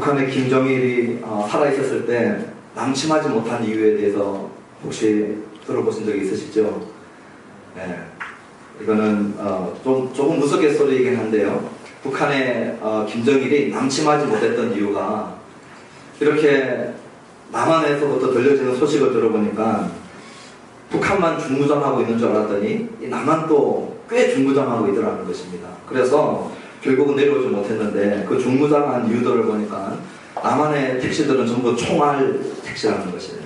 북한의 김정일이 살아있었을 때 남침하지 못한 이유에 대해서 혹시 들어보신 적이 있으시죠? 네. 이거는 조금 우스갯소리이긴 한데요. 북한의 김정일이 남침하지 못했던 이유가 이렇게 남한에서부터 들려지는 소식을 들어보니까 북한만 중무장하고 있는 줄 알았더니 이 남한도 꽤 중무장하고 있더라는 것입니다. 그래서 결국은 내려오지 못했는데 그 중무장한 이유들을 보니까 남한의 택시들은 전부 총알 택시라는 것이에요.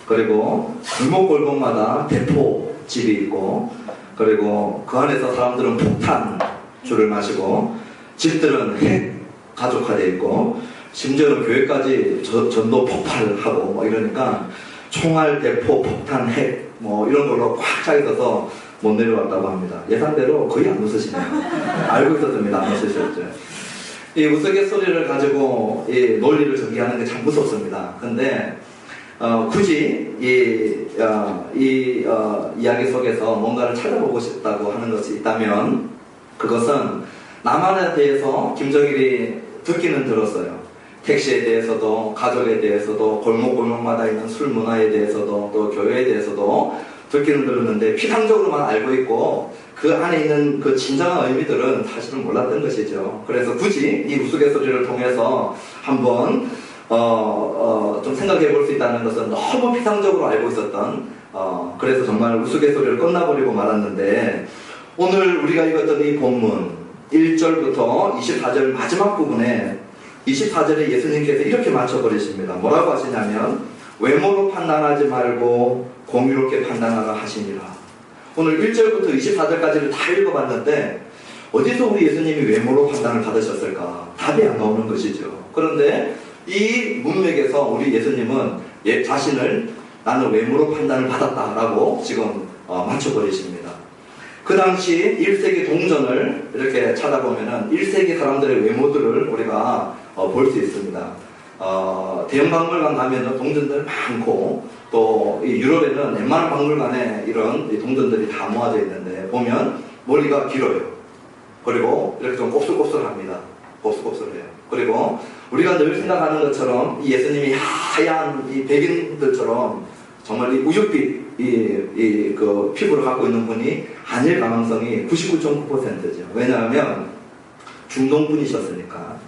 그리고 골목골목마다 대포집이 있고, 그리고 그 안에서 사람들은 폭탄주를 마시고, 집들은 핵 가족화되어 있고, 심지어는 교회까지 전도 폭발하고 뭐 이러니까 총알, 대포, 폭탄, 핵 뭐 이런 걸로 꽉 차 있어서 못 내려왔다고 합니다. 예상대로 거의 안 웃으시네요. 알고 있었습니다. 안 웃으셨죠. 이 우스갯소리를 가지고 이 논리를 전개하는 게 참 무섭습니다. 근데 굳이 이 이야기 속에서 뭔가를 찾아보고 싶다고 하는 것이 있다면 그것은 남한에 대해서 김정일이 듣기는 들었어요. 택시에 대해서도, 가족에 대해서도, 골목골목마다 있는 술 문화에 대해서도, 또 교회에 대해서도 듣기는 들었는데 피상적으로만 알고 있고 그 안에 있는 그 진정한 의미들은 사실은 몰랐던 것이죠. 그래서 굳이 이 우스갯소리를 통해서 한번 좀 생각해 볼 수 있다는 것은 너무 피상적으로 알고 있었던 그래서 정말 우스갯소리를 끝나버리고 말았는데, 오늘 우리가 읽었던 이 본문 1절부터 24절 마지막 부분에 24절에 예수님께서 이렇게 맞춰버리십니다. 뭐라고 하시냐면 외모로 판단하지 말고 공의롭게 판단하라 하시니라. 오늘 1절부터 24절까지를 다 읽어봤는데 어디서 우리 예수님이 외모로 판단을 받으셨을까? 답이 안 나오는 것이죠. 그런데 이 문맥에서 우리 예수님은 자신을 나는 외모로 판단을 받았다라고 지금 맞춰버리십니다. 그 당시 1세기 동전을 이렇게 찾아보면은 1세기 사람들의 외모들을 우리가 볼 수 있습니다. 대형 박물관 가면은 동전들 많고, 또 이 유럽에는 웬만한 박물관에 이런 동전들이 다 모아져 있는데 보면 머리가 길어요. 그리고 이렇게 좀 곱슬곱슬합니다. 곱슬곱슬해요. 그리고 우리가 늘 생각하는 것처럼 이 예수님이 하얀 이 백인들처럼 정말 이 우윳빛 그 피부를 갖고 있는 분이 아닐 가능성이 99.9%죠. 왜냐하면 중동 분이셨으니까.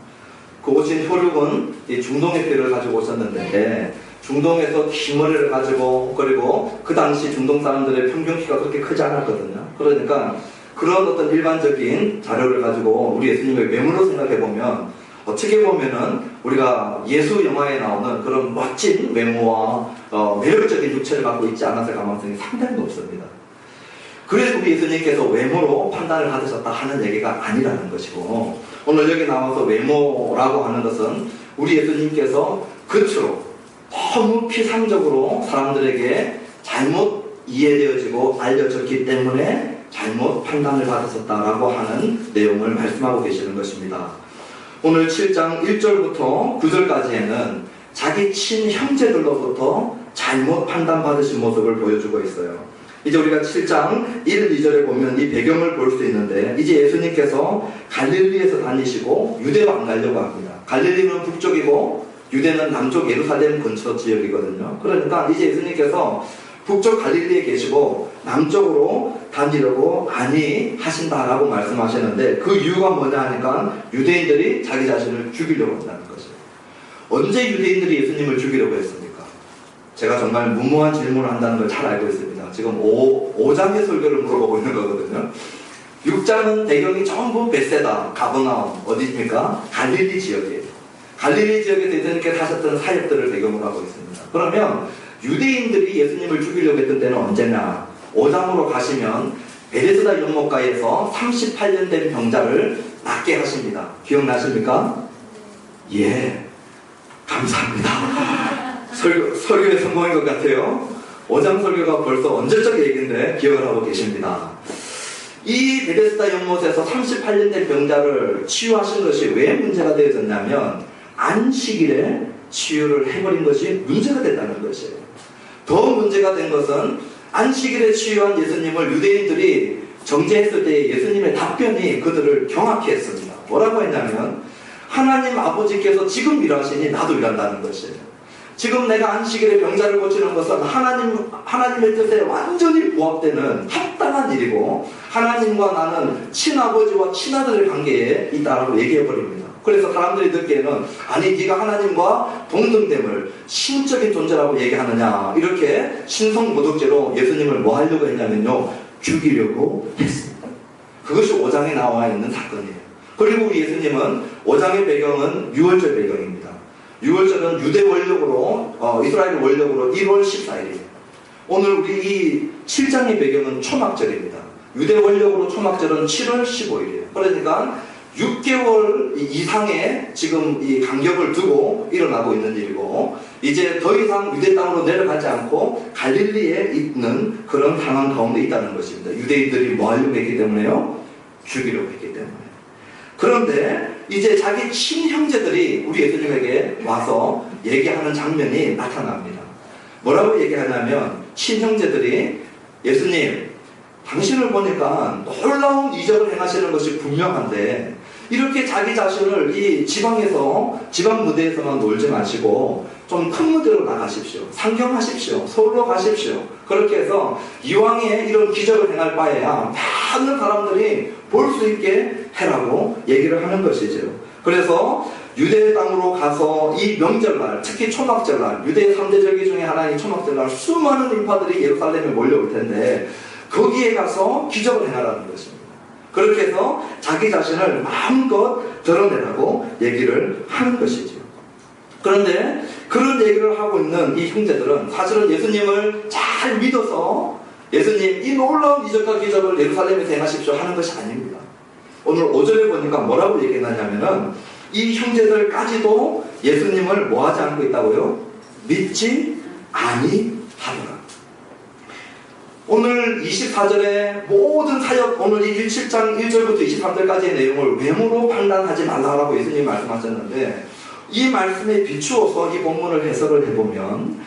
그 오신 혈육은 이 중동의 피를 가지고 오셨는데 중동에서 긴 머리를 가지고, 그리고 그 당시 중동 사람들의 평균 키가 그렇게 크지 않았거든요. 그러니까 그런 어떤 일반적인 자료를 가지고 우리 예수님의 외모로 생각해보면 어떻게 보면은 우리가 예수 영화에 나오는 그런 멋진 외모와 매력적인 육체를 갖고 있지 않았을 가능성이 상당히 높습니다. 그래서 우리 예수님께서 외모로 판단을 받으셨다 하는 얘기가 아니라는 것이고, 오늘 여기 나와서 외모라고 하는 것은 우리 예수님께서 겉으로 너무 피상적으로 사람들에게 잘못 이해되어지고 알려졌기 때문에 잘못 판단을 받으셨다라고 하는 내용을 말씀하고 계시는 것입니다. 오늘 7장 1절부터 9절까지에는 자기 친형제들로부터 잘못 판단받으신 모습을 보여주고 있어요. 이제 우리가 7장 1, 2절에 보면 이 배경을 볼 수 있는데, 이제 예수님께서 갈릴리에서 다니시고 유대로 안 가려고 합니다. 갈릴리는 북쪽이고 유대는 남쪽 예루살렘 근처 지역이거든요. 그러니까 이제 예수님께서 북쪽 갈릴리에 계시고 남쪽으로 다니려고 아니 하신다라고 말씀하시는데, 그 이유가 뭐냐 하니까 유대인들이 자기 자신을 죽이려고 한다는 거죠. 언제 유대인들이 예수님을 죽이려고 했습니까? 제가 정말 무모한 질문을 한다는 걸 잘 알고 있습니다. 지금 5장의 설교를 물어보고 있는 거거든요. 6장은 배경이 전부 베세다, 가버나움, 어디입니까? 갈릴리 지역이에요. 갈릴리 지역에서 예수님께서 하셨던 사역들을 배경으로 하고 있습니다. 그러면 유대인들이 예수님을 죽이려고 했던 때는 언제냐? 5장으로 가시면 베데스다 연못가에서 38년 된 병자를 낫게 하십니다. 기억나십니까? 예, 감사합니다. 설교에 성공한 것 같아요. 5장 설교가 벌써 언제적 얘기인데 기억을 하고 계십니다. 이 베데스다 연못에서 38년 된 병자를 치유하신 것이 왜 문제가 되어졌냐면 안식일에 치유를 해버린 것이 문제가 됐다는 것이에요. 더 문제가 된 것은 안식일에 치유한 예수님을 유대인들이 정죄했을 때 예수님의 답변이 그들을 경악해 했습니다. 뭐라고 했냐면 하나님 아버지께서 지금 일하시니 나도 일한다는 것이에요. 지금 내가 안식일에 병자를 고치는 것은 하나님의 뜻에 완전히 부합되는 합당한 일이고, 하나님과 나는 친아버지와 친아들의 관계에 있다라고 얘기해버립니다. 그래서 사람들이 듣기에는, 아니 네가 하나님과 동등됨을 신적인 존재라고 얘기하느냐, 이렇게 신성모독죄로 예수님을 뭐 하려고 했냐면요, 죽이려고 했습니다. 그것이 5장에 나와 있는 사건이에요. 그리고 우리 예수님은 5장의 배경은 유월절 배경입니다. 유월절은 유대 원력으로, 이스라엘 원력으로 1월 14일이에요. 오늘 우리 이 7장의 배경은 초막절입니다. 유대 원력으로 초막절은 7월 15일이에요. 그러니까 6개월 이상의 지금 이 간격을 두고 일어나고 있는 일이고, 이제 더 이상 유대 땅으로 내려가지 않고 갈릴리에 있는 그런 상황 가운데 있다는 것입니다. 유대인들이 뭐 하려고 했기 때문에요? 죽이려고 했기 때문에. 그런데 이제 자기 친형제들이 우리 예수님에게 와서 얘기하는 장면이 나타납니다. 뭐라고 얘기하냐면, 친형제들이 예수님, 당신을 보니까 놀라운 이적을 행하시는 것이 분명한데 이렇게 자기 자신을 이 지방 무대에서만 놀지 마시고 좀 큰 무대로 나가십시오. 상경하십시오. 서울로 가십시오. 그렇게 해서 이왕에 이런 기적을 행할 바에야 많은 사람들이 볼 수 있게 해라고 얘기를 하는 것이죠. 그래서 유대 땅으로 가서 이 명절날, 특히 초막절날, 유대의 3대 절기 중에 하나인 초막절날 수많은 인파들이 예루살렘에 몰려올 텐데 거기에 가서 기적을 행하라는 것입니다. 그렇게 해서 자기 자신을 마음껏 드러내라고 얘기를 하는 것이죠. 그런데 그런 얘기를 하고 있는 이 형제들은 사실은 예수님을 잘 믿어서 예수님 이 놀라운 이적과 기적을 예루살렘에서 행하십시오 하는 것이 아닙니다. 오늘 5절에 보니까 뭐라고 얘기했냐면은 이 형제들까지도 예수님을 뭐 하지 않고 있다고요? 믿지 아니하더라. 오늘 24절에 모든 사역, 오늘 이 7장 1절부터 23절까지의 내용을 외모로 판단하지 말라고 예수님이 말씀하셨는데, 이 말씀에 비추어서 이 본문을 해석을 해보면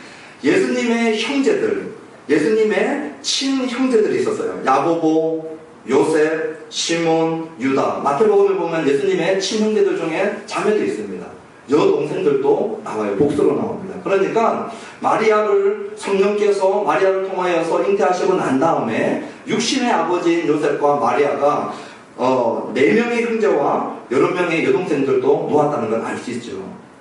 예수님의 형제들, 예수님의 친형제들이 있었어요. 야고보, 요셉, 시몬, 유다. 마태복음에 보면 예수님의 친형제들 중에 자매도 있습니다. 여동생들도 나와요. 복수로 나옵니다. 그러니까 마리아를 성령께서 마리아를 통하여서 잉태하시고 난 다음에 육신의 아버지인 요셉과 마리아가 4명의 형제와 여러 명의 여동생들도 놓았다는 걸 알 수 있죠.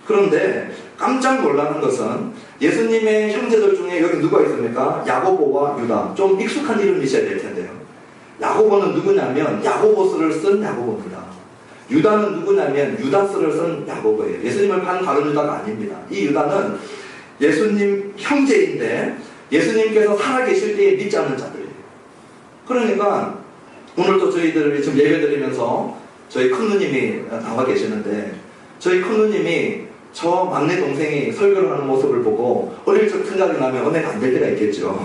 그런데 깜짝 놀라는 것은 예수님의 형제들 중에 여기 누가 있습니까? 야고보와 유다. 좀 익숙한 이름이셔야 될 텐데요. 야고보는 누구냐면 야고보스를 쓴 야고보입니다. 유다는 누구냐면 유다스를 쓴 야고보예요. 예수님을 판 다른 유다가 아닙니다. 이 유다는 예수님 형제인데 예수님께서 살아계실 때에 믿지 않는 자들이에요. 그러니까 오늘도 저희들이 지금 예배드리면서 저희 큰누님이 나와 계시는데, 저희 큰누님이 저 막내 동생이 설교를 하는 모습을 보고 어릴 적 생각이 나면 은혜가 안 될 때가 있겠죠.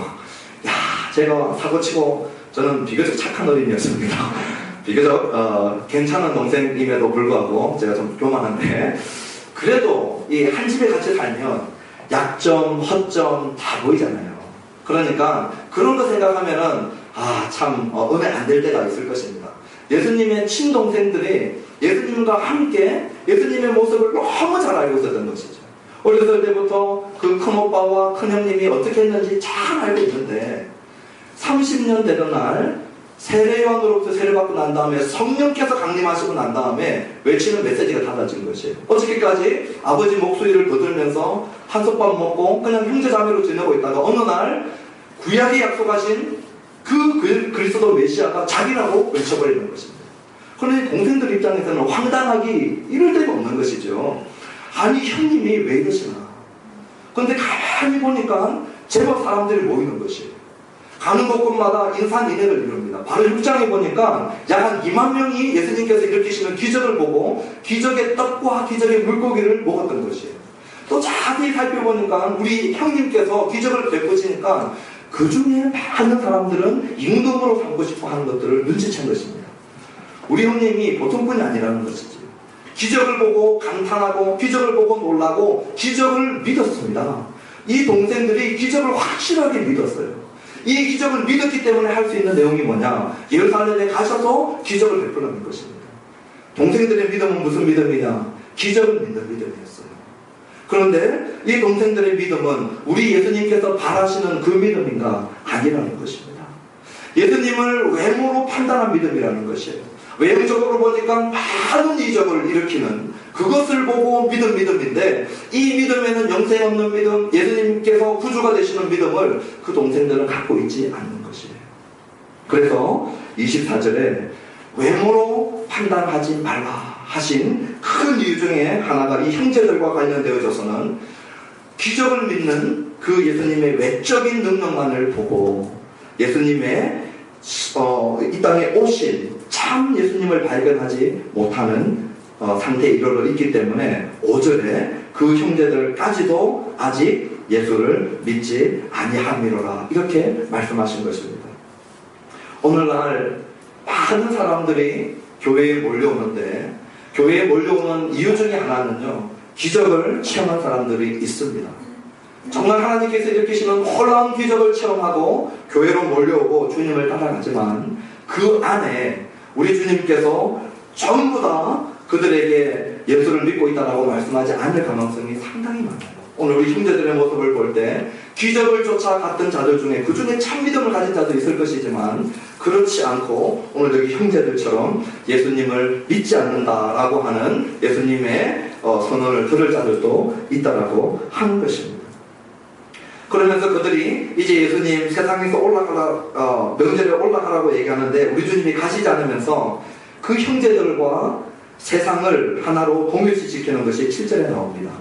야, 제가 사고치고 저는 비교적 착한 어린이였습니다. 비교적 괜찮은 동생임에도 불구하고 제가 좀 교만한데, 그래도 이 한 집에 같이 살면 약점, 허점 다 보이잖아요. 그러니까 그런 거 생각하면은 참 은혜 안 될 때가 있을 것입니다. 예수님의 친동생들이 예수님과 함께 예수님의 모습을 너무 잘 알고 있었던 것이죠. 어렸을 때부터 그 큰오빠와 큰형님이 어떻게 했는지 잘 알고 있는데 30년 되던 날 세례요한으로부터 세례받고 난 다음에 성령께서 강림하시고 난 다음에 외치는 메시지가 달라진 것이에요. 어저께까지 아버지 목소리를 거들면서 한솥밥 먹고 그냥 형제자매로 지내고 있다가 어느 날 구약에 약속하신 그 그리스도 메시아가 자기라고 외쳐버리는 것입니다. 그런데 동생들 입장에서는 황당하기 이럴 데가 없는 것이죠. 아니 형님이 왜 이러시나. 그런데 가만히 보니까 제법 사람들이 모이는 것이에요. 가는 곳곳마다 인산인해를 이룹니다. 바로 6장에 보니까 약 한 2만 명이 예수님께서 일으키시는 기적을 보고 기적의 떡과 기적의 물고기를 먹었던 것이에요. 또 자세히 살펴보니까 우리 형님께서 기적을 베푸시니까 그 중에 많은 사람들은 임금으로 삼고 싶어 하는 것들을 눈치챈 것입니다. 우리 형님이 보통 분이 아니라는 것이지. 기적을 보고 감탄하고 기적을 보고 놀라고 기적을 믿었습니다. 이 동생들이 기적을 확실하게 믿었어요. 이 기적을 믿었기 때문에 할 수 있는 내용이 뭐냐? 예루살렘에 가셔서 기적을 베푸는 것입니다. 동생들의 믿음은 무슨 믿음이냐? 기적을 믿는 믿음이었어요. 그런데 이 동생들의 믿음은 우리 예수님께서 바라시는 그 믿음인가? 아니라는 것입니다. 예수님을 외모로 판단한 믿음이라는 것이에요. 외형적으로 보니까 많은 이적을 일으키는 그것을 보고 믿은 믿음인데, 이 믿음에는 영생 없는 믿음, 예수님께서 구주가 되시는 믿음을 그 동생들은 갖고 있지 않는 것이에요. 그래서 24절에 외모로 판단하지 말라 하신 큰 이유 중에 하나가 이 형제들과 관련되어져서는 기적을 믿는 그 예수님의 외적인 능력만을 보고 예수님의 이 땅에 오신 참 예수님을 발견하지 못하는 상태에 이르러 있기 때문에 5절에 그 형제들까지도 아직 예수를 믿지 아니함이로라, 이렇게 말씀하신 것입니다. 오늘날 많은 사람들이 교회에 몰려오는데, 교회에 몰려오는 이유 중에 하나는요, 기적을 체험한 사람들이 있습니다. 정말 하나님께서 일으키시는 놀라운 기적을 체험하고 교회로 몰려오고 주님을 따라가지만 그 안에 우리 주님께서 전부 다 그들에게 예수를 믿고 있다라고 말씀하지 않을 가능성이 상당히 많아요. 오늘 우리 형제들의 모습을 볼 때 기적을 쫓아갔던 자들 중에 그 중에 참 믿음을 가진 자도 있을 것이지만, 그렇지 않고 오늘 여기 형제들처럼 예수님을 믿지 않는다라고 하는 예수님의 선언을 들을 자들도 있다라고 하는 것입니다. 그러면서 그들이 이제 예수님 세상에서 올라가라, 명절에 올라가라고 얘기하는데 우리 주님이 가시지 않으면서 그 형제들과 세상을 하나로 동일시 지키는 것이 7절에 나옵니다.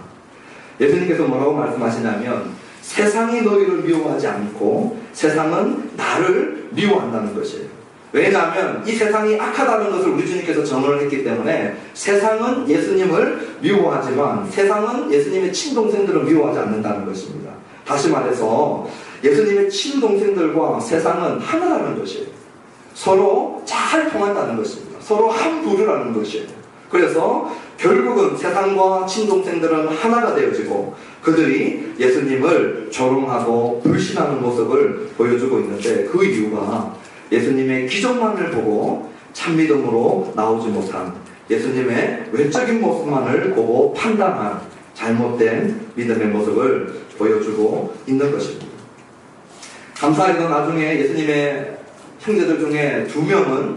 예수님께서 뭐라고 말씀하시냐면, 세상이 너희를 미워하지 않고 세상은 나를 미워한다는 것이에요. 왜냐하면 이 세상이 악하다는 것을 우리 주님께서 정언을 했기 때문에 세상은 예수님을 미워하지만 세상은 예수님의 친동생들을 미워하지 않는다는 것입니다. 다시 말해서 예수님의 친동생들과 세상은 하나라는 것이에요. 서로 잘 통한다는 것입니다. 서로 한 부류라는 것이에요. 그래서 결국은 세상과 친동생들은 하나가 되어지고 그들이 예수님을 조롱하고 불신하는 모습을 보여주고 있는데, 그 이유가 예수님의 기적만을 보고 참믿음으로 나오지 못한 예수님의 외적인 모습만을 보고 판단한 잘못된 믿음의 모습을 보여주고 있는 것입니다. 감사하게도 나중에 예수님의 형제들 중에 2명은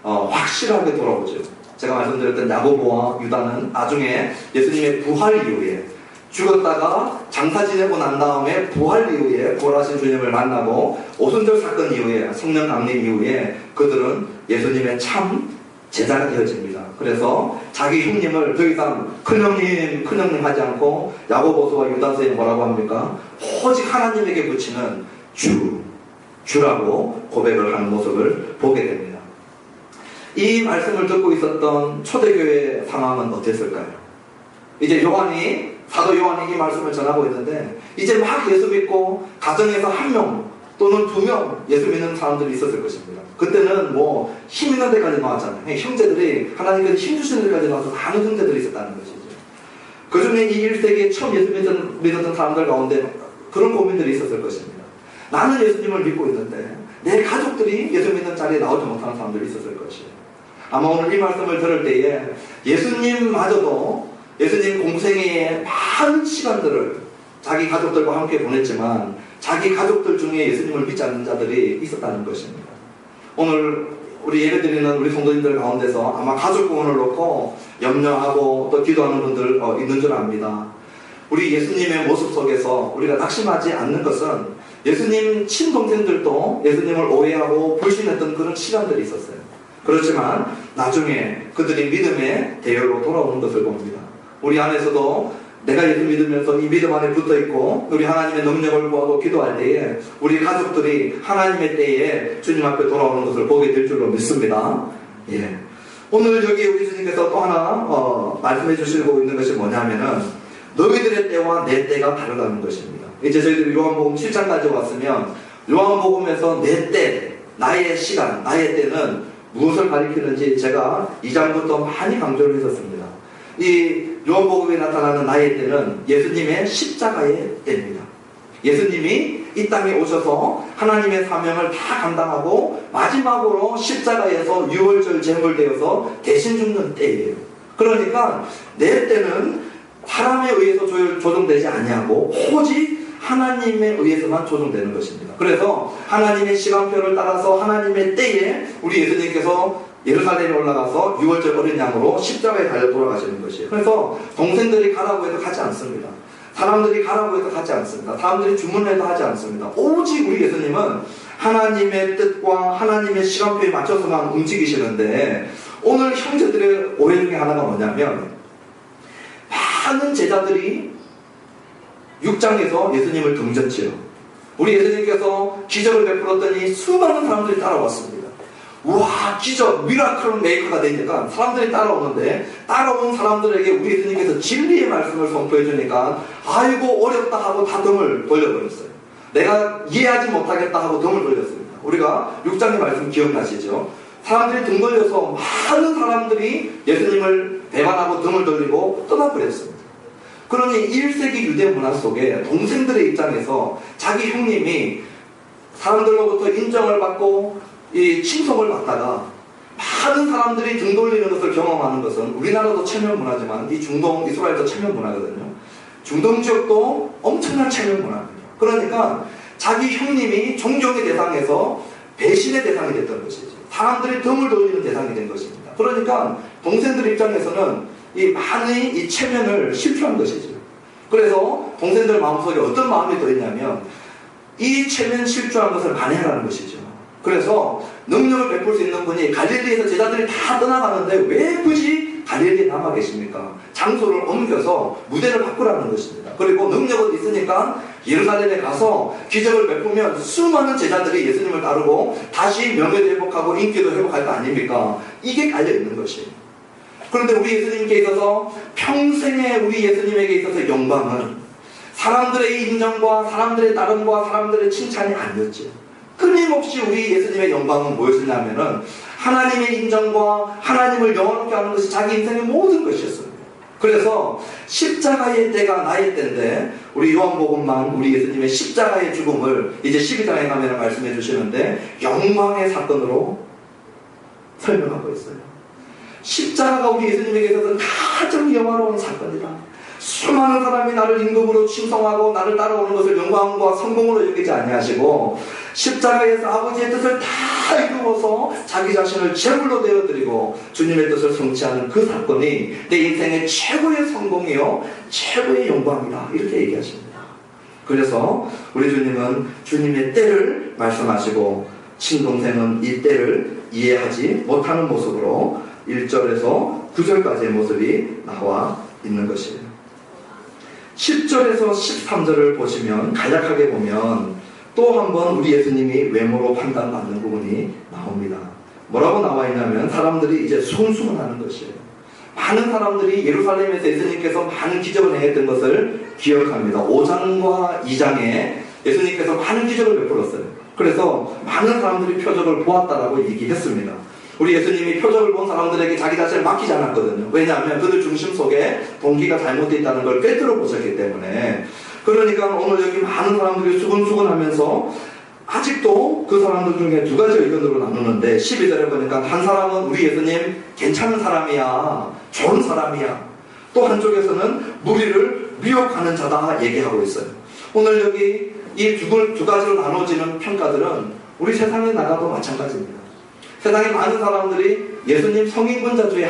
확실하게 돌아오죠. 제가 말씀드렸던 야고보와 유다는 나중에 예수님의 부활 이후에, 죽었다가 장사 지내고 난 다음에 부활 이후에 부활하신 주님을 만나고 오순절 사건 이후에, 성령 강림 이후에 그들은 예수님의 참 제자가 되어집니다. 그래서 자기 형님을 더 이상 큰형님 하지 않고 야고보서와 유다서에 뭐라고 합니까? 오직 하나님에게 붙이는 주라고 고백을 하는 모습을 보게 됩니다. 이 말씀을 듣고 있었던 초대교회 상황은 어땠을까요? 이제 사도 요한이 이 말씀을 전하고 있는데, 이제 막 예수 믿고 가정에서 1명 또는 2명 예수 믿는 사람들이 있었을 것입니다. 그때는 힘 있는 데까지 나왔잖아요. 형제들이, 하나님께서 힘 주시는 데까지 나와서 많은 형제들이 있었다는 것이죠. 그 중에 이 1세기에 처음 예수 믿었던 사람들 가운데 그런 고민들이 있었을 것입니다. 나는 예수님을 믿고 있는데 내 가족들이 예수 믿는 자리에 나오지 못하는 사람들이 있었을 것이에요. 아마 오늘 이 말씀을 들을 때에 예수님마저도 예수님 공생애의 많은 시간들을 자기 가족들과 함께 보냈지만 자기 가족들 중에 예수님을 믿지 않는 자들이 있었다는 것입니다. 오늘 우리 예배드리는 우리 성도님들 가운데서 아마 가족 구원을 놓고 염려하고 또 기도하는 분들 있는 줄 압니다. 우리 예수님의 모습 속에서 우리가 낙심하지 않는 것은 예수님 친동생들도 예수님을 오해하고 불신했던 그런 시간들이 있었어요. 그렇지만 나중에 그들이 믿음의 대열로 돌아오는 것을 봅니다. 우리 안에서도 내가 예수 믿으면서 이 믿음 안에 붙어있고 우리 하나님의 능력을 구하고 기도할 때에 우리 가족들이 하나님의 때에 주님 앞에 돌아오는 것을 보게 될 줄로 믿습니다. 예. 오늘 여기 우리 주님께서 또 하나 말씀해 주시고 있는 것이 뭐냐면은 너희들의 때와 내 때가 다르다는 것입니다. 이제 저희들이 요한복음 7장까지 왔으면 요한복음에서 내 때, 나의 시간, 나의 때는 무엇을 가리키는지 제가 2장부터 많이 강조를 했었습니다. 이 요한복음에 나타나는 나의 때는 예수님의 십자가의 때입니다. 예수님이 이 땅에 오셔서 하나님의 사명을 다 감당하고 마지막으로 십자가에서 유월절 제물되어서 대신 죽는 때예요. 그러니까 내 때는 사람에 의해서 조정되지 아니하고 오직 하나님에 의해서만 조정되는 것입니다. 그래서 하나님의 시간표를 따라서 하나님의 때에 우리 예수님께서 예루살렘에 올라가서 6월절 어린 양으로 십자가에 달려 돌아가시는 것이에요. 그래서 동생들이 가라고 해도 가지 않습니다. 사람들이 가라고 해도 가지 않습니다. 사람들이 주문해도 하지 않습니다. 오직 우리 예수님은 하나님의 뜻과 하나님의 시간표에 맞춰서만 움직이시는데, 오늘 형제들의 오해 중에 하나가 뭐냐면, 많은 제자들이 6장에서 예수님을 등졌지요. 우리 예수님께서 기적을 베풀었더니 수많은 사람들이 따라왔습니다. 와, 기적, 미라클 메이커가 되니까 사람들이 따라오는데, 따라온 사람들에게 우리 예수님께서 진리의 말씀을 선포해 주니까 아이고 어렵다 하고 다 등을 돌려버렸어요. 내가 이해하지 못하겠다 하고 등을 돌렸습니다. 우리가 6장의 말씀 기억나시죠? 사람들이 등 돌려서 많은 사람들이 예수님을 배반하고 등을 돌리고 떠나버렸습니다. 그러니 1세기 유대 문화 속에 동생들의 입장에서 자기 형님이 사람들로부터 인정을 받고 이 칭송을 받다가 많은 사람들이 등 돌리는 것을 경험하는 것은, 우리나라도 체면 문화지만 이 중동 이스라엘도 체면 문화거든요. 중동 지역도 엄청난 체면 문화입니다. 그러니까 자기 형님이 존경의 대상에서 배신의 대상이 됐던 것이죠. 사람들이 등을 돌리는 대상이 된 것입니다. 그러니까 동생들 입장에서는 이 많은 이 체면을 실추한 것이죠. 그래서 동생들 마음속에 어떤 마음이 들었냐면, 이 체면 실추한 것을 만회하라는 것이죠. 그래서 능력을 베풀 수 있는 분이 갈릴리에서 제자들이 다 떠나가는데 왜 굳이 갈릴리에 남아 계십니까? 장소를 옮겨서 무대를 바꾸라는 것입니다. 그리고 능력은 있으니까 예루살렘에 가서 기적을 베푸면 수많은 제자들이 예수님을 따르고 다시 명예도 회복하고 인기도 회복할 거 아닙니까? 이게 깔려있는 것이에요. 그런데 우리 예수님께 있어서, 평생에 우리 예수님에게 있어서 영광은 사람들의 인정과 사람들의 따름과 사람들의 칭찬이 아니었죠. 끊임없이 우리 예수님의 영광은 뭐였냐면은 하나님의 인정과 하나님을 영원하게 하는 것이 자기 인생의 모든 것이었습니다. 그래서 십자가의 때가 나의 때인데, 우리 요한복음만 우리 예수님의 십자가의 죽음을 이제 12장에 가면 말씀해 주시는데 영광의 사건으로 설명하고 있어요. 십자가가 우리 예수님에게 있어서 가장 영화로운 사건이다. 수많은 사람이 나를 임금으로 칭송하고 나를 따라오는 것을 영광과 성공으로 여기지 아니하시고, 십자가에서 아버지의 뜻을 다 이루어서 자기 자신을 제물로 되어드리고 주님의 뜻을 성취하는 그 사건이 내 인생의 최고의 성공이요 최고의 영광이다, 이렇게 얘기하십니다. 그래서 우리 주님은 주님의 때를 말씀하시고, 친동생은 이 때를 이해하지 못하는 모습으로 1절에서 9절까지의 모습이 나와 있는 것이에요. 10절에서 13절을 보시면, 간략하게 보면 또 한 번 우리 예수님이 외모로 판단받는 부분이 나옵니다. 뭐라고 나와 있냐면, 사람들이 이제 손수건하는 것이에요. 많은 사람들이 예루살렘에서 예수님께서 많은 기적을 행했던 것을 기억합니다. 5장과 2장에 예수님께서 많은 기적을 베풀었어요. 그래서 많은 사람들이 표적을 보았다라고 얘기했습니다. 우리 예수님이 표적을 본 사람들에게 자기 자신을 맡기지 않았거든요. 왜냐하면 그들 중심 속에 동기가 잘못되어 있다는 걸 꿰뚫어 보셨기 때문에. 그러니까 오늘 여기 많은 사람들이 수근수근하면서 아직도 그 사람들 중에 두 가지 의견으로 나누는데, 12절에 보니까 한 사람은 우리 예수님 괜찮은 사람이야, 좋은 사람이야, 또 한쪽에서는 무리를 미혹하는 자다 얘기하고 있어요. 오늘 여기 이 두 가지로 나눠지는 평가들은 우리 세상에 나가도 마찬가지입니다. 세상에 많은 사람들이 예수님 성인군자 중에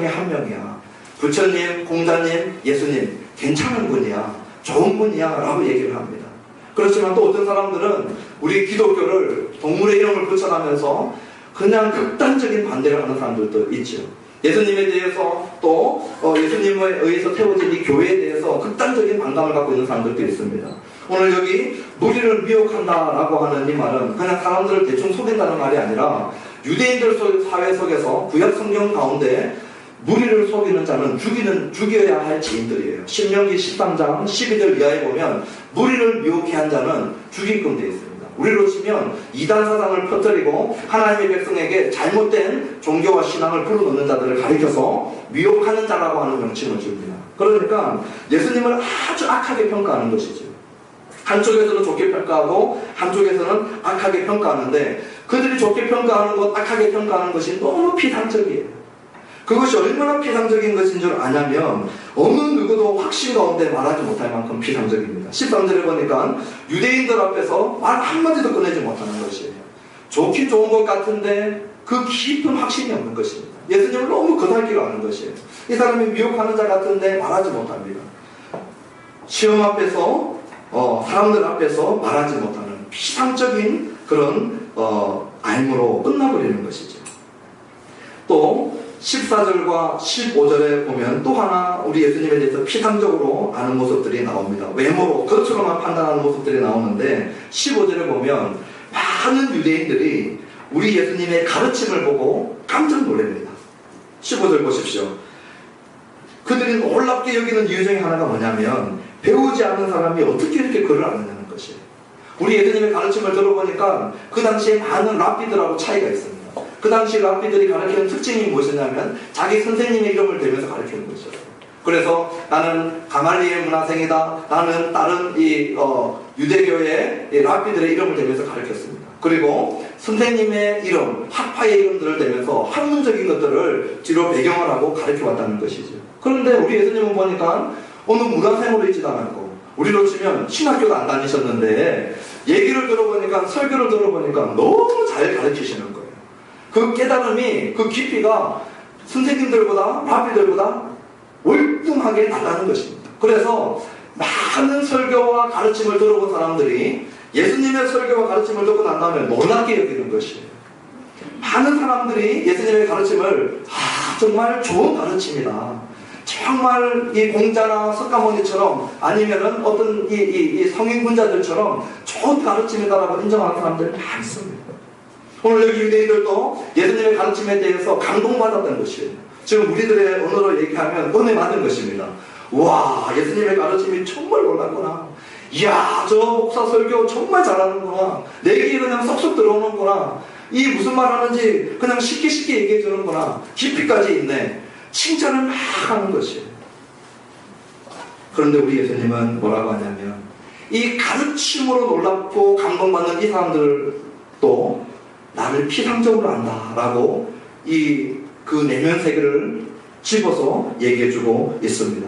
한 명이야, 부처님, 공자님, 예수님 괜찮은 분이야, 좋은 분이야 라고 얘기를 합니다. 그렇지만 또 어떤 사람들은 우리 기독교를 동물의 이름을 붙여가면서 그냥 극단적인 반대를 하는 사람들도 있죠. 예수님에 대해서 또 예수님에 의해서 태워진 이 교회에 대해서 극단적인 반감을 갖고 있는 사람들도 있습니다. 오늘 여기 무리를 미혹한다라고 하는 이 말은 그냥 사람들을 대충 속인다는 말이 아니라, 유대인들 사회 속에서 구약 성경 가운데 무리를 속이는 자는 죽여야 할 죄인들이에요. 신명기 13장 12절 이하에 보면 무리를 미혹해 한 자는 죽이끔 되어 있습니다. 우리로 치면 이단 사상을 퍼뜨리고 하나님의 백성에게 잘못된 종교와 신앙을 불어넣는 자들을 가리켜서 미혹하는 자라고 하는 명칭을 줍니다. 그러니까 예수님을 아주 악하게 평가하는 것이죠. 한쪽에서는 좋게 평가하고 한쪽에서는 악하게 평가하는데, 그들이 좋게 평가하는 것, 악하게 평가하는 것이 너무 피상적이에요. 그것이 얼마나 피상적인 것인 줄 아냐면 어느 누구도 확신 가운데 말하지 못할 만큼 피상적입니다. 13절에 보니까 유대인들 앞에서 말 한마디도 꺼내지 못하는 것이에요. 좋긴 좋은 것 같은데 그 깊은 확신이 없는 것입니다. 예수님을 너무 거달기로 하는 것이에요. 이 사람이 미혹하는 자 같은데 말하지 못합니다. 시험 앞에서 사람들 앞에서 말하지 못하는 피상적인 그런 알무로 끝나버리는 것이죠. 또 14절과 15절에 보면 또 하나 우리 예수님에 대해서 피상적으로 아는 모습들이 나옵니다. 외모로 겉으로만 판단하는 모습들이 나오는데 15절에 보면 많은 유대인들이 우리 예수님의 가르침을 보고 깜짝 놀랍니다. 15절 보십시오. 그들이 놀랍게 여기는 이유 중에 하나가 뭐냐면 배우지 않은 사람이 어떻게 이렇게 글을 아느냐는 것이에요. 우리 예수님의 가르침을 들어보니까 그 당시에 많은 랍비들하고 차이가 있습니다. 그 당시 랍비들이 가르치는 특징이 무엇이냐면 자기 선생님의 이름을 대면서 가르치는 것이죠. 그래서 나는 가말리엘 문화생이다. 나는 다른 유대교의 랍비들의 이름을 대면서 가르쳤습니다. 그리고 선생님의 이름, 학파의 이름들을 대면서 학문적인 것들을 뒤로 배경을 하고 가르쳐왔다는 것이죠. 그런데 우리 예수님은 보니까 어느 문화생으로 있지도 않았고 우리로 치면 신학교도 안 다니셨는데 얘기를 들어보니까 설교를 들어보니까 너무 잘 가르치시는 거예요. 그 깨달음이 그 깊이가 선생님들보다 랍비들보다 월등하게 낮다는 것입니다. 그래서 많은 설교와 가르침을 들어본 사람들이 예수님의 설교와 가르침을 듣고 난 다음에 놀랍게 여기는 것이에요. 많은 사람들이 예수님의 가르침을 정말 좋은 가르침이다. 정말 이 공자나 석가모니처럼 아니면은 어떤 이 성인군자들처럼 좋은 가르침이다라고 인정하는 사람들이 많습니다. 오늘 여기 유대인들도 예수님의 가르침에 대해서 감동받았던 것이에요. 지금 우리들의 언어로 얘기하면 은혜 받은 것입니다. 와, 예수님의 가르침이 정말 놀랐구나. 이야, 저 목사 설교 정말 잘하는구나. 내 귀에 그냥 쏙쏙 들어오는구나. 이 무슨 말 하는지 그냥 쉽게 얘기해 주는구나. 깊이까지 있네. 칭찬을 막 하는 것이에요. 그런데 우리 예수님은 뭐라고 하냐면 이 가르침으로 놀랍고 감동받는 이 사람들도 나를 피상적으로 안다라고 그 내면 세계를 집어서 얘기해주고 있습니다.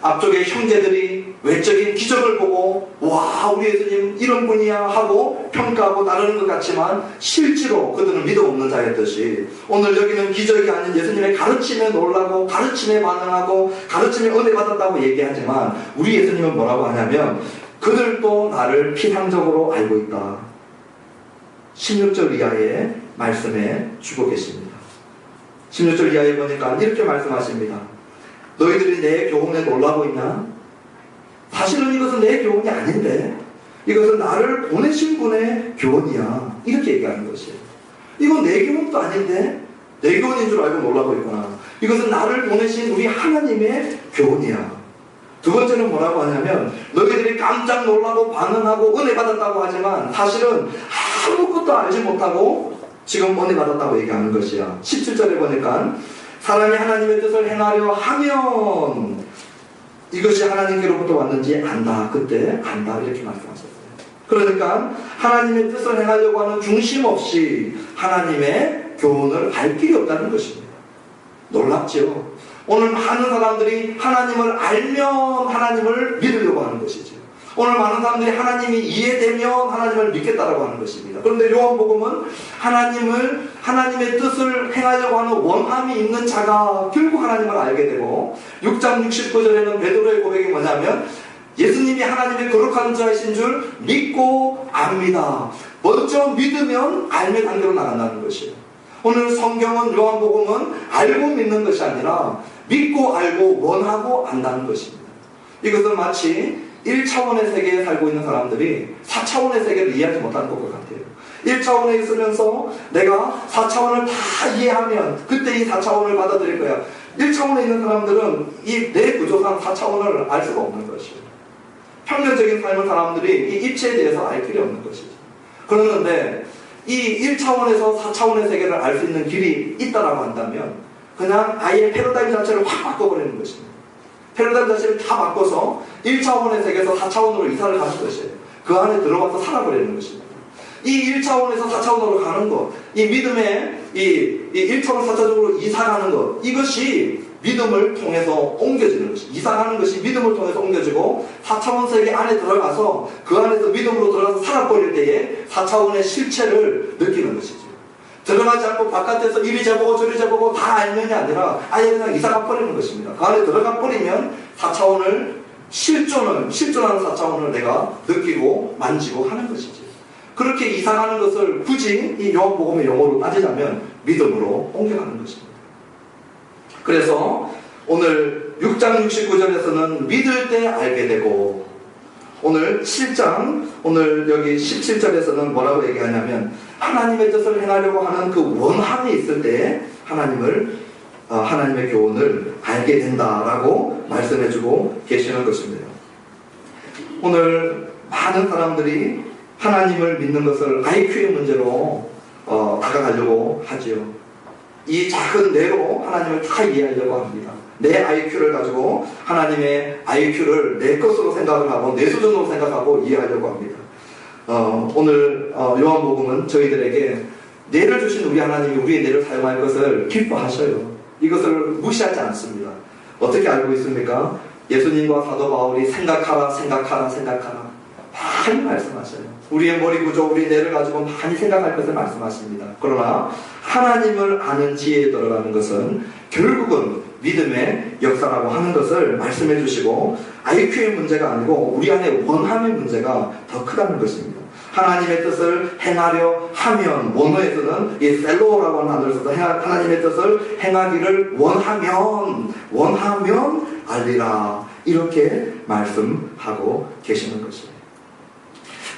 앞쪽에 형제들이 외적인 기적을 보고 와, 우리 예수님 이런 분이야 하고 평가하고 따르는 것 같지만 실제로 그들은 믿음 없는 자였듯이 오늘 여기는 기적이 아닌 예수님의 가르침에 놀라고 가르침에 반응하고 가르침에 은혜 받았다고 얘기하지만 우리 예수님은 뭐라고 하냐면 그들도 나를 피상적으로 알고 있다. 16절 이하의 말씀에 주고 계십니다. 16절 이하에 보니까 이렇게 말씀하십니다. 너희들이 내 교훈에 놀라고 있나? 사실은 이것은 내 교훈이 아닌데 이것은 나를 보내신 분의 교훈이야. 이렇게 얘기하는 것이에요. 이건 내 교훈도 아닌데 내 교훈인 줄 알고 놀라고 있구나. 이것은 나를 보내신 우리 하나님의 교훈이야. 두 번째는 뭐라고 하냐면 너희들이 깜짝 놀라고 반응하고 은혜 받았다고 하지만 사실은 아무것도 알지 못하고 지금 은혜 받았다고 얘기하는 것이야. 17절에 보니까 사람이 하나님의 뜻을 행하려 하면 이것이 하나님께로부터 왔는지 안다. 그때 안다. 이렇게 말씀하셨어요. 그러니까 하나님의 뜻을 행하려고 하는 중심 없이 하나님의 교훈을 알 길이 없다는 것입니다. 놀랍죠? 오늘 많은 사람들이 하나님을 알면 하나님을 믿으려고 하는 것이죠. 오늘 많은 사람들이 하나님이 이해되면 하나님을 믿겠다라고 하는 것입니다. 그런데 요한복음은 하나님의 뜻을 행하려고 하는 원함이 있는 자가 결국 하나님을 알게 되고 6장 69절에는 베드로의 고백이 뭐냐면 예수님이 하나님의 거룩한 자이신 줄 믿고 압니다. 먼저 믿으면 알면 단계로 나간다는 것이에요. 오늘 성경은 요한복음은 알고 믿는 것이 아니라 믿고 알고 원하고 안다는 것입니다. 이것은 마치 1차원의 세계에 살고 있는 사람들이 4차원의 세계를 이해하지 못하는 것 같아요. 1차원에 있으면서 내가 4차원을 다 이해하면 그때 이 4차원을 받아들일 거야. 1차원에 있는 사람들은 이 내 구조상 4차원을 알 수가 없는 것이에요. 평면적인 삶을 사람들이 이 입체에 대해서 알 필요 없는 것이죠. 그러는데 이 1차원에서 4차원의 세계를 알 수 있는 길이 있다라고 한다면 그냥 아예 패러다임 자체를 확 바꿔버리는 것입니다. 패러다임 자체를 다 바꿔서 1차원의 세계에서 4차원으로 이사를 가는 것이에요. 그 안에 들어가서 살아버리는 것입니다. 이 1차원에서 4차원으로 가는 것, 이 믿음의 이 1차원 4차적으로 이사가는 것, 이것이 믿음을 통해서 옮겨지는 것이, 이사가는 것이 믿음을 통해서 옮겨지고 4차원 세계 안에 들어가서 그 안에서 믿음으로 들어가서 살아버릴 때에 4차원의 실체를 느끼는 것이죠. 들어가지 않고 바깥에서 이리 저보고 저리 저보고 다 알면이 아니라 아예 그냥 이사가 버리는 것입니다. 그 안에 들어가 버리면 4차원을 실존하는 4차원을 내가 느끼고 만지고 하는 것이지. 그렇게 이사가는 것을 굳이 이 요한복음의 용어로 따지자면 믿음으로 옮겨가는 것입니다. 그래서 오늘 6장 69절에서는 믿을 때 알게 되고, 오늘 7장, 오늘 여기 17절에서는 뭐라고 얘기하냐면 하나님의 뜻을 행하려고 하는 그 원함이 있을 때 하나님의 교훈을 알게 된다라고 말씀해주고 계시는 것입니다. 오늘 많은 사람들이 하나님을 믿는 것을 IQ의 문제로 다가가려고 하지요. 이 작은 뇌로 하나님을 다 이해하려고 합니다. 내 IQ를 가지고 하나님의 IQ를 내 것으로 생각을 하고 내 수준으로 생각하고 이해하려고 합니다. 오늘 요한복음은 저희들에게 뇌를 주신 우리 하나님이 우리의 뇌를 사용할 것을 기뻐하셔요. 이것을 무시하지 않습니다. 어떻게 알고 있습니까? 예수님과 사도 바울이 생각하라 많이 말씀하셔요. 우리의 머리 구조, 우리의 뇌를 가지고 많이 생각할 것을 말씀하십니다. 그러나 하나님을 아는 지혜에 들어가는 것은 결국은 믿음의 역사라고 하는 것을 말씀해 주시고, IQ의 문제가 아니고 우리 안에 원함의 문제가 더 크다는 것입니다. 하나님의 뜻을 행하려 하면, 원어에서는 이 펠로우라고 하는 단어를 써서 하나님의 뜻을 행하기를 원하면 알리라, 이렇게 말씀하고 계시는 것이에요.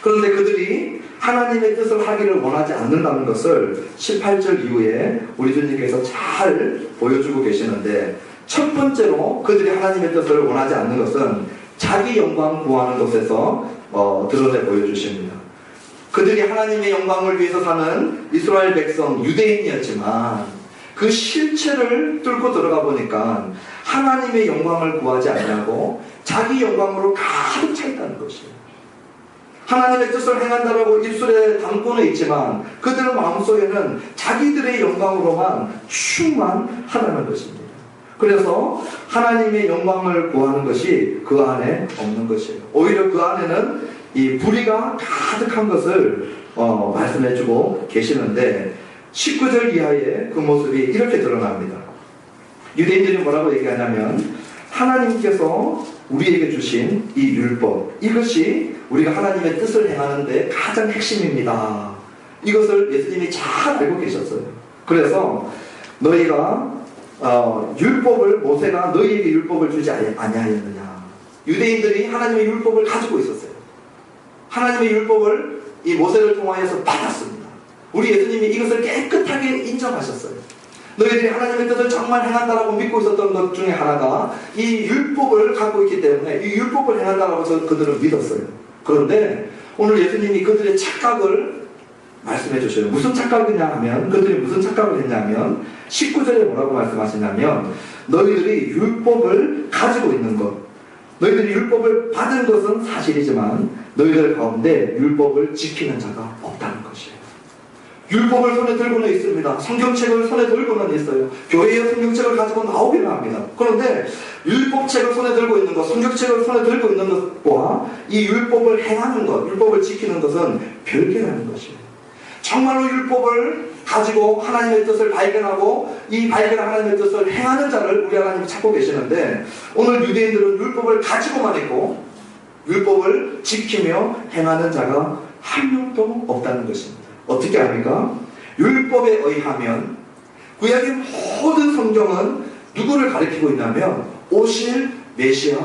그런데 그들이 하나님의 뜻을 하기를 원하지 않는다는 것을 18절 이후에 우리 주님께서 잘 보여주고 계시는데, 첫 번째로 그들이 하나님의 뜻을 원하지 않는 것은 자기 영광 구하는 것에서 드러내 보여주십니다. 그들이 하나님의 영광을 위해서 사는 이스라엘 백성, 유대인이었지만 그 실체를 뚫고 들어가 보니까 하나님의 영광을 구하지 않냐고 자기 영광으로 가득 차 있다는 것이에요. 하나님의 뜻을 행한다라고 입술에 담고는 있지만 그들의 마음속에는 자기들의 영광으로만 충만하다는 것입니다. 그래서 하나님의 영광을 구하는 것이 그 안에 없는 것이에요. 오히려 그 안에는 이 불의가 가득한 것을 말씀해주고 계시는데, 19절 이하의 그 모습이 이렇게 드러납니다. 유대인들이 뭐라고 얘기하냐면 하나님께서 우리에게 주신 이 율법, 이것이 우리가 하나님의 뜻을 행하는데 가장 핵심입니다. 이것을 예수님이 잘 알고 계셨어요. 그래서 너희가 율법을, 모세가 너희에게 율법을 주지 아니하였느냐. 유대인들이 하나님의 율법을 가지고 있었어요. 하나님의 율법을 이 모세를 통하여서 받았습니다. 우리 예수님이 이것을 깨끗하게 인정하셨어요. 너희들이 하나님의 뜻을 정말 행한다라고 믿고 있었던 것 중에 하나가 이 율법을 갖고 있기 때문에 이 율법을 행한다라고 그들은 믿었어요. 그런데 오늘 예수님이 그들의 착각을 말씀해 주셔요. 무슨 착각이냐 하면, 그들이 무슨 착각을 했냐면 19절에 뭐라고 말씀하시냐면 너희들이 율법을 가지고 있는 것, 너희들이 율법을 받은 것은 사실이지만 너희들 가운데 율법을 지키는 자가 없다는 것이에요. 율법을 손에 들고는 있습니다. 성경책을 손에 들고는 있어요. 교회의 성경책을 가지고 나오기는 합니다. 그런데 율법책을 손에 들고 있는 것, 성경책을 손에 들고 있는 것과 이 율법을 행하는 것, 율법을 지키는 것은 별개라는 것이에요. 정말로 율법을 가지고 하나님의 뜻을 발견하고 이 발견한 하나님의 뜻을 행하는 자를 우리 하나님이 찾고 계시는데, 오늘 유대인들은 율법을 가지고만 있고 율법을 지키며 행하는 자가 한 명도 없다는 것입니다. 어떻게 합니까? 율법에 의하면 구약의 모든 성경은 누구를 가리키고 있냐면 오실 메시아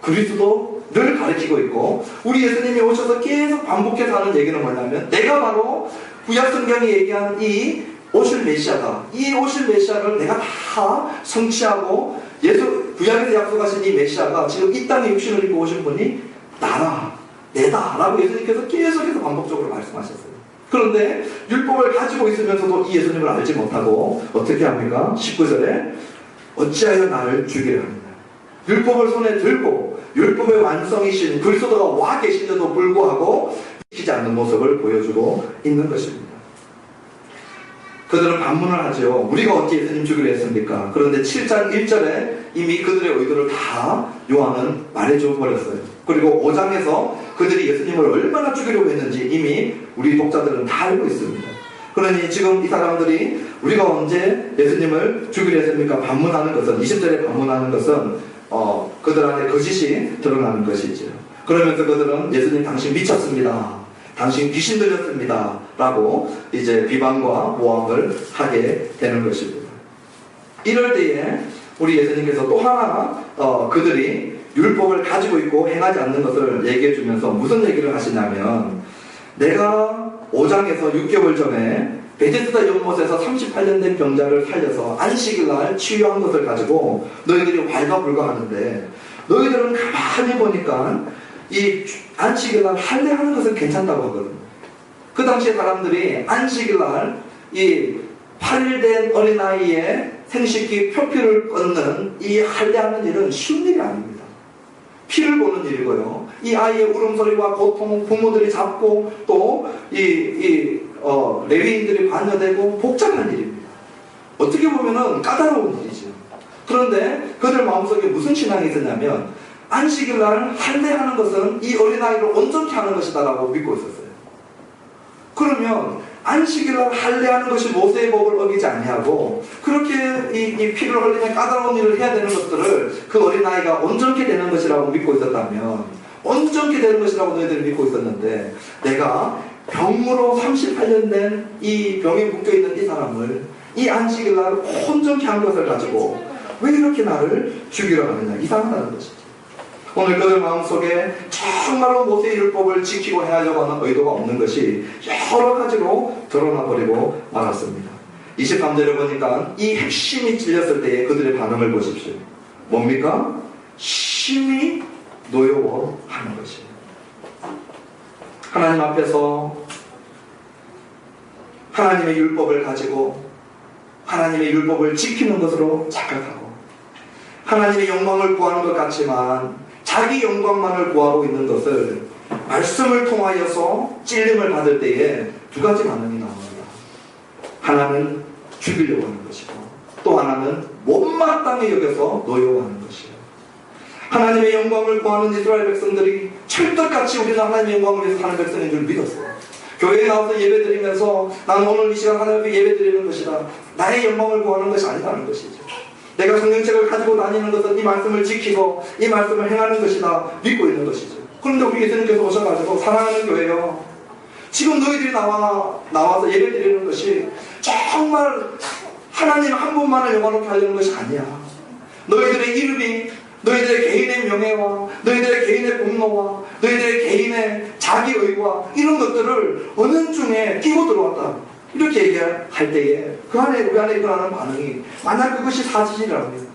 그리스도를 가리키고 있고, 우리 예수님이 오셔서 계속 반복해서 하는 얘기는 뭐냐면 내가 바로 구약 성경이 얘기한 이 오실 메시아다. 이 오실 메시아를 내가 다 성취하고 구약에서 약속하신 이 메시아가 지금 이 땅에 육신을 입고 오신 분이 나다, 내다 라고 예수님께서 계속해서 반복적으로 말씀하셨어요. 그런데 율법을 가지고 있으면서도 이 예수님을 알지 못하고 어떻게 합니까? 19절에 어찌하여 나를 죽이려 하느냐. 율법을 손에 들고 율법의 완성이신 그리스도가 와 계신데도 불구하고 지키지 않는 모습을 보여주고 있는 것입니다. 그들은 반문을 하죠. 우리가 언제 예수님 죽이려 했습니까? 그런데 7장 1절에 이미 그들의 의도를 다 요한은 말해줘 버렸어요. 그리고 5장에서 그들이 예수님을 얼마나 죽이려고 했는지 이미 우리 독자들은 다 알고 있습니다. 그러니 지금 이 사람들이 우리가 언제 예수님을 죽이려 했습니까? 반문하는 것은, 20절에 반문하는 것은 그들 안에 거짓이 드러나는 것이죠. 그러면서 그들은 예수님 당신 미쳤습니다, 당신 귀신 들렸습니다 라고 이제 비방과 모함을 하게 되는 것입니다. 이럴 때에 우리 예수님께서 또 하나 그들이 율법을 가지고 있고 행하지 않는 것을 얘기해 주면서 무슨 얘기를 하시냐면, 내가 5장에서 6개월 전에 베데스다 연못에서 38년 된 병자를 살려서 안식일날 치유한 것을 가지고 너희들이 왈가불가하는데, 너희들은 가만히 보니까 이 안식일날 할례하는 것은 괜찮다고 하거든요. 그 당시에 사람들이 안식일날 이 8일 된 어린아이의 생식기 표피를 끊는 이 할례하는 일은 쉬운 일이 아닙니다. 피를 보는 일이고요. 이 아이의 울음소리와 고통, 부모들이 잡고 또 레위인들이 관여되고 복잡한 일입니다. 어떻게 보면은 까다로운 일이죠. 그런데 그들 마음속에 무슨 신앙이 있었냐면, 안식일날 할례하는 것은 이 어린아이를 온전케 하는 것이다라고 믿고 있었어요. 그러면 안식일날 할례하는 것이 모세의 법을 어기지 아니하고, 그렇게 이 피를 흘리며 까다로운 일을 해야 되는 것들을 그 어린아이가 온전케 되는 것이라고 믿고 있었다면, 온전케 되는 것이라고 너희들이 믿고 있었는데, 내가 병으로 38년 된 이 병에 묶여있는 이 사람을 이 안식일날 온전케 한 것을 가지고 왜 이렇게 나를 죽이려 하느냐, 이상하다는 것이죠. 오늘 그들 마음속에 정말로 모세의 율법을 지키고 해야려고 하는 의도가 없는 것이 여러 가지로 드러나버리고 말았습니다. 23절에 보니까 이 핵심이 찔렸을 때의 그들의 반응을 보십시오. 뭡니까? 심히 노여워하는 것이에요. 하나님 앞에서 하나님의 율법을 가지고 하나님의 율법을 지키는 것으로 착각하고 하나님의 영광을 구하는 것 같지만 자기 영광만을 구하고 있는 것을 말씀을 통하여서 찔림을 받을 때에 두 가지 반응이 나옵니다. 하나는 죽이려고 하는 것이고, 또 하나는 못마땅히 여겨서 노여워하는 것이에요. 하나님의 영광을 구하는 이스라엘 백성들이 철떡같이 우리는 하나님의 영광을 위해서 사는 백성인 줄 믿었어요. 교회에 나와서 예배드리면서 나는 오늘 이 시간 하나님 앞에 예배드리는 것이다, 나의 영광을 구하는 것이 아니라는 것이죠. 내가 성경책을 가지고 다니는 것은 이 말씀을 지키고 이 말씀을 행하는 것이다 믿고 있는 것이죠. 그런데 우리 예수님께서 오셔가지고, 사랑하는 교회요, 지금 너희들이 나와서 예배드리는 것이 정말 하나님 한 분만을 영광롭게 하려는 것이 아니야. 너희들의 이름이, 너희들의 개인의 명예와 너희들의 개인의 공로와 너희들의 개인의 자기의와 이런 것들을 은연중에 끼고 들어왔다, 이렇게 얘기할 때에 그 안에, 우리 안에 일어나는 반응이, 만약 그것이 사실이라면,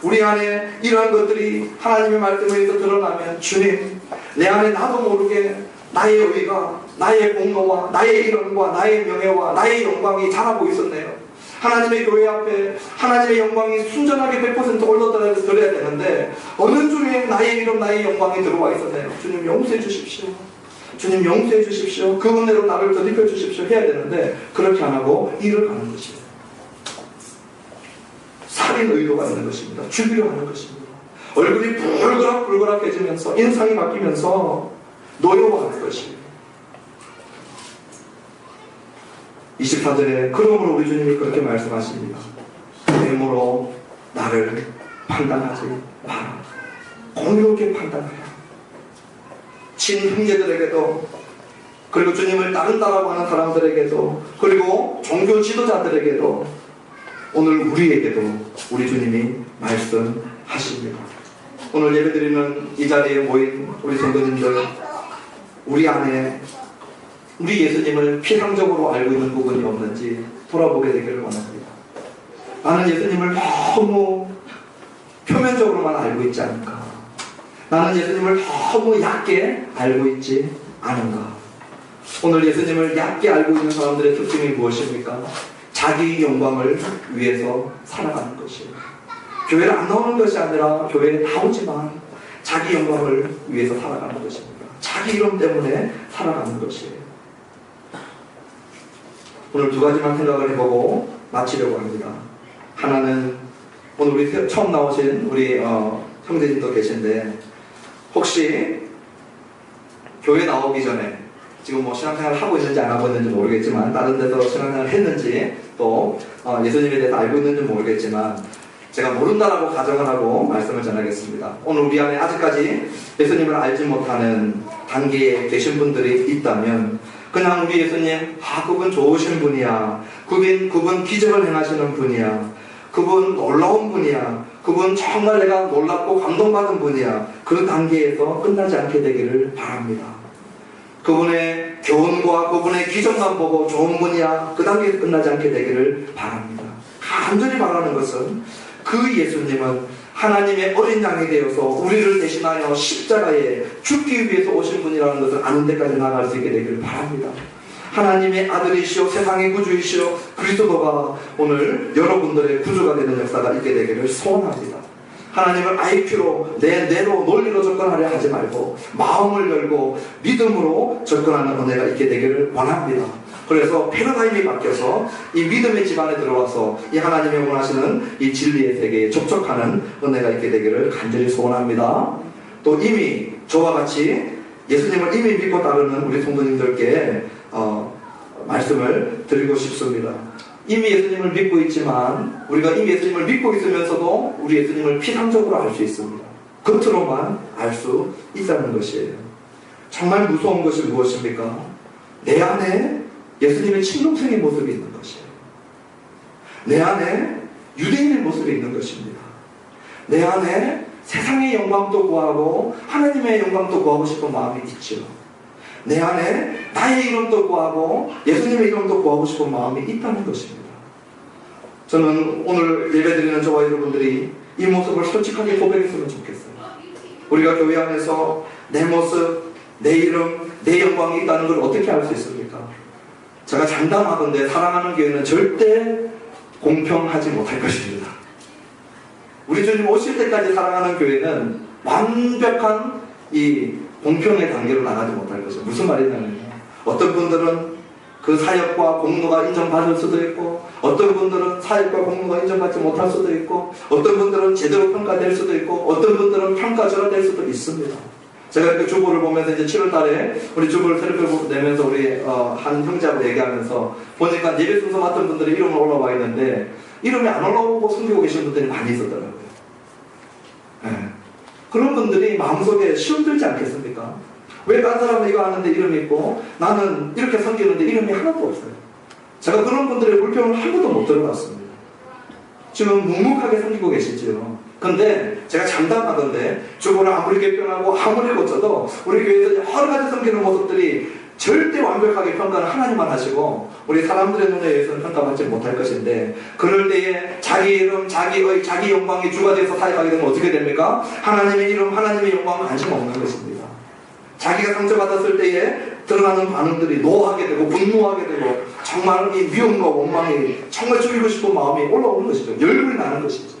우리 안에 이러한 것들이 하나님의 말씀에 의해서 드러나면, 주님, 내 안에 나도 모르게 나의 의가, 나의 공로와 나의 이름과 나의 명예와 나의 영광이 자라고 있었네요. 하나님의 교회 앞에 하나님의 영광이 순전하게 100% 올라드려야 되는데 어느 중에 나의 이름, 나의 영광이 들어와 있었네요. 주님 용서해 주십시오. 주님 용서해 주십시오. 그 은혜로 나를 더입혀 주십시오 해야 되는데 그렇게 안 하고 일을 가는 것이에요. 살인 의도가 있는 것입니다. 죽이려 하는 것입니다. 얼굴이 불그락해지면서 인상이 바뀌면서 노여워하는 것이에요. 24절에 그러므로 우리 주님이 그렇게 말씀하십니다. 외모로 나를 판단하지 마라. 공의롭게 판단하라. 친형제들에게도, 그리고 주님을 따른다라고 하는 사람들에게도, 그리고 종교 지도자들에게도, 오늘 우리에게도 우리 주님이 말씀하십니다. 오늘 예배드리는 이 자리에 모인 우리 성도님들, 우리 안에 우리 예수님을 피상적으로 알고 있는 부분이 없는지 돌아보게 되기를 원합니다. 나는 예수님을 너무 표면적으로만 알고 있지 않은가? 나는 예수님을 너무 얕게 알고 있지 않은가? 오늘 예수님을 얕게 알고 있는 사람들의 특징이 무엇입니까? 자기 영광을 위해서 살아가는 것이에요. 교회를 안 나오는 것이 아니라 교회에 나오지만 자기 영광을 위해서 살아가는 것입니다. 자기 이름 때문에 살아가는 것이에요. 오늘 두 가지만 생각을 해보고 마치려고 합니다. 하나는 오늘 우리 처음 나오신 우리 형제님도 계신데 혹시 교회 나오기 전에 지금 뭐 신앙생활을 하고 있는지 안 하고 있는지 모르겠지만 다른 데서 신앙생활을 했는지 또 예수님에 대해서 알고 있는지 모르겠지만 제가 모른다라고 가정을 하고 말씀을 전하겠습니다. 오늘 우리 안에 아직까지 예수님을 알지 못하는 단계에 계신 분들이 있다면 그냥 우리 예수님 그분 좋으신 분이야, 그분 기적을 행하시는 분이야, 그분 놀라운 분이야, 그분 정말 내가 놀랍고 감동받은 분이야, 그 단계에서 끝나지 않게 되기를 바랍니다. 그분의 교훈과 그분의 기적만 보고 좋은 분이야, 그 단계에서 끝나지 않게 되기를 바랍니다. 간절히 바라는 것은 그 예수님은 하나님의 어린 양이 되어서 우리를 대신하여 십자가에 죽기 위해서 오신 분이라는 것을 아는 데까지 나아갈 수 있게 되기를 바랍니다. 하나님의 아들이시오 세상의 구주이시오 그리스도가 오늘 여러분들의 구주가 되는 역사가 있게 되기를 소원합니다. 하나님을 IQ로 뇌로 논리로 접근하려 하지 말고 마음을 열고 믿음으로 접근하는 은혜가 있게 되기를 원합니다. 그래서 패러다임이 바뀌어서 이 믿음의 집안에 들어와서 이 하나님의 원하시는 이 진리의 세계에 접촉하는 은혜가 있게 되기를 간절히 소원합니다. 또 이미 저와 같이 예수님을 이미 믿고 따르는 우리 성도님들께 말씀을 드리고 싶습니다. 이미 예수님을 믿고 있지만 우리가 이미 예수님을 믿고 있으면서도 우리 예수님을 피상적으로 알 수 있습니다. 겉으로만 알 수 있다는 것이에요. 정말 무서운 것이 무엇입니까? 내 안에 예수님의 친동생의 모습이 있는 것이에요. 내 안에 유대인의 모습이 있는 것입니다. 내 안에 세상의 영광도 구하고 하나님의 영광도 구하고 싶은 마음이 있죠. 내 안에 나의 이름도 구하고 예수님의 이름도 구하고 싶은 마음이 있다는 것입니다. 저는 오늘 예배드리는 저와 여러분들이 이 모습을 솔직하게 고백했으면 좋겠어요. 우리가 교회 안에서 내 모습, 내 이름, 내 영광이 있다는 걸 어떻게 알 수 있습니까? 제가 장담하건대 사랑하는 교회는 절대 공평하지 못할 것입니다. 우리 주님 오실 때까지 사랑하는 교회는 완벽한 이 공평의 단계로 나가지 못할 것이에요. 무슨 말이냐면요, 어떤 분들은 그 사역과 공로가 인정받을 수도 있고 어떤 분들은 사역과 공로가 인정받지 못할 수도 있고 어떤 분들은 제대로 평가될 수도 있고 어떤 분들은 평가절하될 수도 있습니다. 제가 이렇게 주보를 보면서 이제 7월 달에 우리 주보를 살펴내면서 우리 한 형제하고 얘기하면서 보니까 예배 순서 맡은 분들이 이름을 올라와 있는데 이름이 안 올라오고 숨기고 계신 분들이 많이 있었더라고요. 네. 그런 분들이 마음속에 시험들지 않겠습니까? 왜 딴 사람은 이거 하는데 이름이 있고 나는 이렇게 섬기는데 이름이 하나도 없어요. 제가 그런 분들의 불평을 한 번도 못 들어봤습니다. 지금 묵묵하게 섬기고 계시죠. 근데 제가 장담하던데 주보를 아무리 개편하고 아무리 고쳐도 우리 교회에서 여러 가지 섬기는 모습들이 절대 완벽하게 평가는 하나님만 하시고 우리 사람들의 눈에 의해서는 평가받지 못할 것인데 그럴 때에 자기 이름, 자기 영광이 주가 되어서 사역하게 되면 어떻게 됩니까? 하나님의 이름, 하나님의 영광은 관심 없는 것입니다. 자기가 상처받았을 때에 드러나는 반응들이 노하게 되고 분노하게 되고 정말 이 미움과 원망이 정말 죽이고 싶은 마음이 올라오는 것이죠. 열불이 나는 것이죠.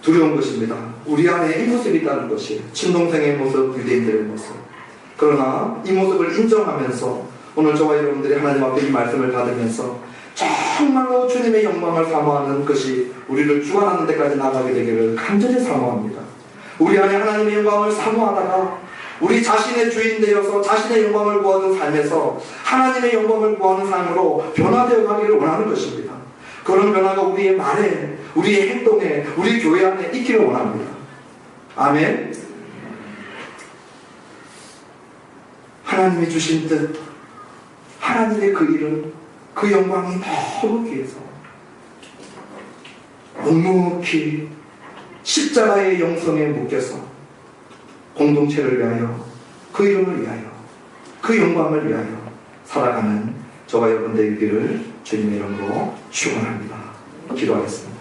두려운 것입니다. 우리 안에 이 모습이 있다는 것이 친동생의 모습, 유대인들의 모습. 그러나 이 모습을 인정하면서 오늘 저와 여러분들이 하나님 앞에 이 말씀을 받으면서 정말로 주님의 영광을 사모하는 것이 우리를 주관하는 데까지 나가게 되기를 간절히 사모합니다. 우리 안에 하나님의 영광을 사모하다가 우리 자신의 주인 되어서 자신의 영광을 구하는 삶에서 하나님의 영광을 구하는 삶으로 변화되어 가기를 원하는 것입니다. 그런 변화가 우리의 말에, 우리의 행동에, 우리 교회 안에 있기를 원합니다. 아멘. 하나님이 주신 뜻, 하나님의 그 이름, 그 영광이 너무 귀해서 묵묵히 십자가의 영성에 묶여서 공동체를 위하여, 그 이름을 위하여, 그 영광을 위하여 살아가는 저와 여러분 되기를 주님의 이름으로 축원합니다. 기도하겠습니다.